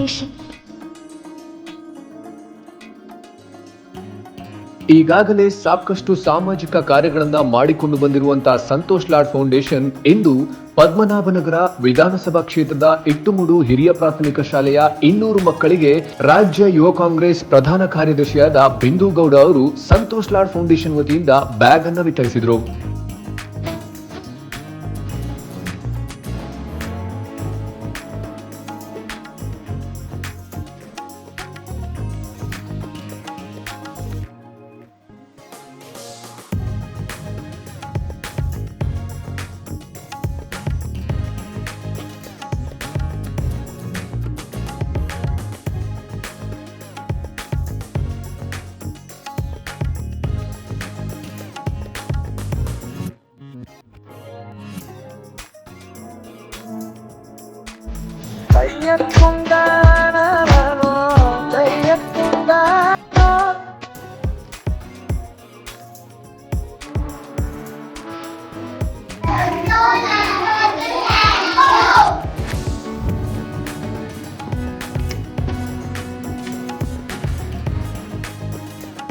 Foundation. ಈಗಾಗಲೇ ಸಾಕಷ್ಟು ಸಾಮಾಜಿಕ ಕಾರ್ಯಗಳನ್ನ ಮಾಡಿಕೊಂಡು ಬಂದಿರುವಂತಹ ಸಂತೋಷ್ ಲಾಡ್ ಫೌಂಡೇಶನ್ ಇಂದು ಪದ್ಮನಾಭನಗರ ವಿಧಾನಸಭಾ ಕ್ಷೇತ್ರದ ಇಟ್ಟುಮೂಡು ಹಿರಿಯ ಪ್ರಾಥಮಿಕ ಶಾಲೆಯ 200 ಮಕ್ಕಳಿಗೆ ರಾಜ್ಯ ಯುವ ಕಾಂಗ್ರೆಸ್ ಪ್ರಧಾನ ಕಾರ್ಯದರ್ಶಿಯಾದ ಬಿಂದು ಗೌಡ ಅವರು ಸಂತೋಷ್ ಲಾಡ್ ಫೌಂಡೇಶನ್ ವತಿಯಿಂದ ಬ್ಯಾಗ್ ಅನ್ನು ವಿತರಿಸಿದರು. Vaya con